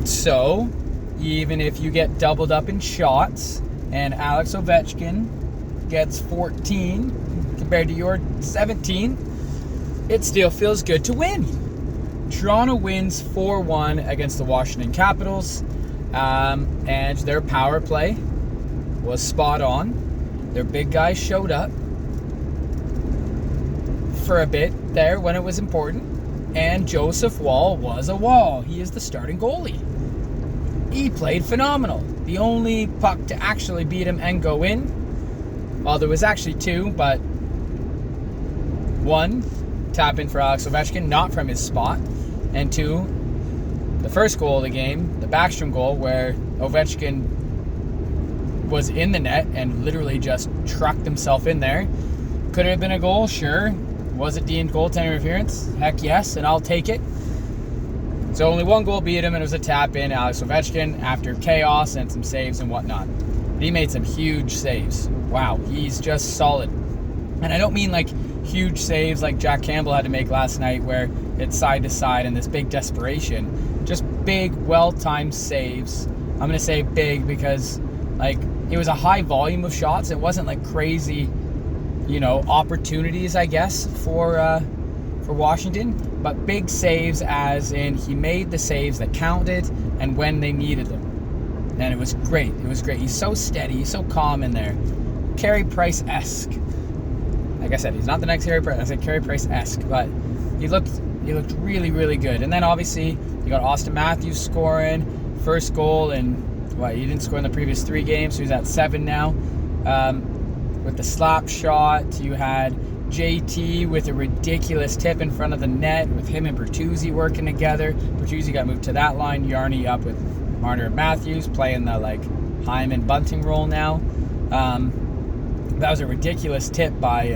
So, even if you get doubled up in shots and Alex Ovechkin gets 14 compared to your 17, it still feels good to win. Toronto wins 4-1 against the Washington Capitals, and their power play was spot on. Their big guys showed up for a bit there when it was important, and Joseph Woll was a Wall. He is the starting goalie. He played phenomenal. The only puck to actually beat him and go in, well, there was actually two, but one, tap in for Alex Ovechkin, not from his spot, and two, the first goal of the game, the Backstrom goal, where Ovechkin was in the net and literally just trucked himself in there. Could it have been a goal? Sure. Was it deemed goaltender interference? Heck yes, and I'll take it. So only one goal beat him, and it was a tap in. Alex Ovechkin, after chaos and some saves and whatnot. He made some huge saves. Wow, he's just solid. And I don't mean like huge saves like Jack Campbell had to make last night where it's side to side and this big desperation. Just big, well-timed saves. I'm going to say big because like it was a high volume of shots. It wasn't like crazy, opportunities, I guess, for Washington, but big saves as in he made the saves that counted and when they needed them. And it was great. It was great. He's so steady. He's so calm in there. Carey Price-esque. Like I said, he's not the next Carey Price. I said Carey Price-esque, but he looked really, really good. And then obviously you got Austin Matthews scoring first goal, and he didn't score in the previous 3 games, so he's at 7 now. With the slap shot, you had JT with a ridiculous tip in front of the net with him and Bertuzzi working together. Bertuzzi got moved to that line. Yarny up with Marner and Matthews playing the Hyman Bunting role now. That was a ridiculous tip by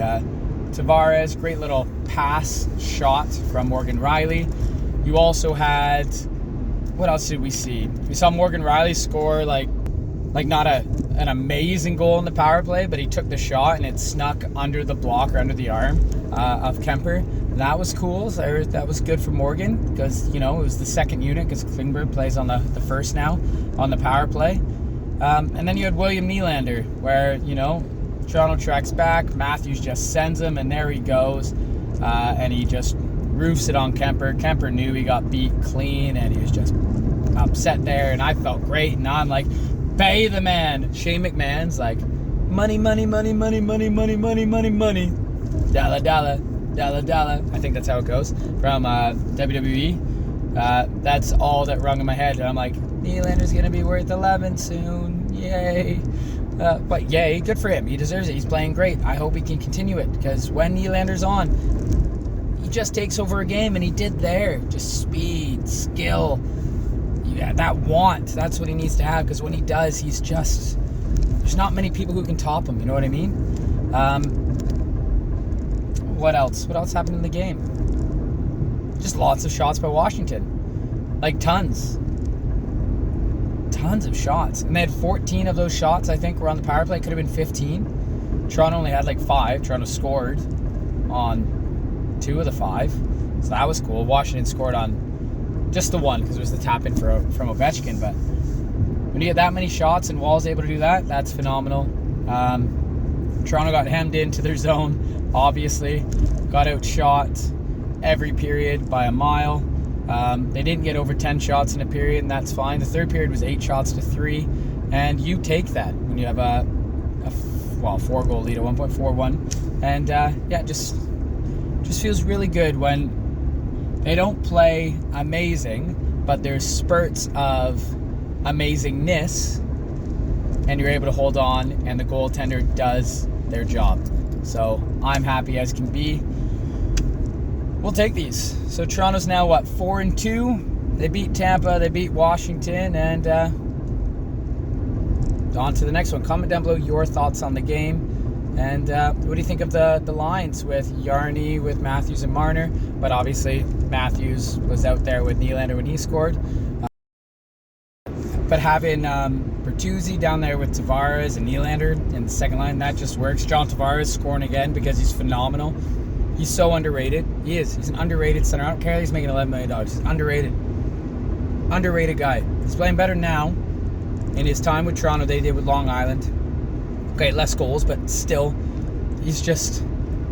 Tavares. Great little pass shot from Morgan Rielly. You also had, what else did we see? We saw Morgan Rielly score not an amazing goal in the power play, but he took the shot and it snuck under the block or under the arm of Kemper. That was cool. So that was good for Morgan because, it was the second unit because Klingberg plays on the first now on the power play. And then you had William Nylander where, Toronto tracks back. Matthews just sends him and there he goes. And he just roofs it on Kemper. Kemper knew he got beat clean and he was just upset there. And I felt great. And I'm like, pay the man. Shane McMahon's like, money, money, money, money, money, money, money, money, money. Dollar, dollar, dollar, dollar. I think that's how it goes from WWE. That's all that rung in my head. And I'm like, Nylander's going to be worth 11 soon. Yay. But yay, good for him. He deserves it. He's playing great. I hope he can continue it because when Nylander's on, he just takes over a game, and he did there. Just speed, skill. Yeah, that want, that's what he needs to have because when he does, there's not many people who can top him, you know what I mean? What else? What else happened in the game? Just lots of shots by Washington. Tons of shots. And they had 14 of those shots, I think, were on the power play. Could have been 15. Toronto only had 5. Toronto scored on 2 of the 5. So that was cool. Washington scored on just the one because it was the tap in from Ovechkin. But when you get that many shots and Wall's able to do that, that's phenomenal. Toronto got hemmed into their zone, obviously. Got outshot every period by a mile. They didn't get over 10 shots in a period, and that's fine. The third period was 8 shots to 3, and you take that when you have a 4-goal lead at 1.41. And just feels really good when they don't play amazing, but there's spurts of amazingness, and you're able to hold on, and the goaltender does their job. So I'm happy as can be. We'll take these. So Toronto's now, 4-2? They beat Tampa, they beat Washington, and on to the next one. Comment down below your thoughts on the game. And what do you think of the lines with Yarny, with Matthews and Marner? But obviously, Matthews was out there with Nylander when he scored. But having Bertuzzi down there with Tavares and Nylander in the second line, that just works. John Tavares scoring again because he's phenomenal. He's so underrated. He is. He's an underrated center. I don't care that he's making $11 million. He's underrated. underrated guy. He's playing better now. In his time with Toronto, they did with Long Island. Okay, less goals, but still, he's just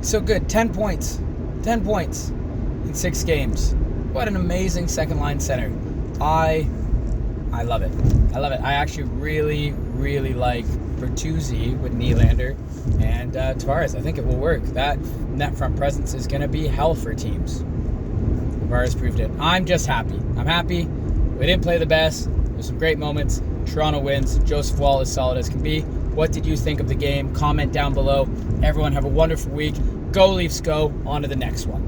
so good. 10 points. 10 points in 6 games. What an amazing second-line center. I love it. I love it. I actually really, really like Bertuzzi with Nylander and Tavares. I think it will work. That net front presence is going to be hell for teams. Tavares proved it. I'm just happy. I'm happy. We didn't play the best. There's some great moments. Toronto wins. Joseph Woll is solid as can be. What did you think of the game? Comment down below. Everyone have a wonderful week. Go Leafs go. On to the next one.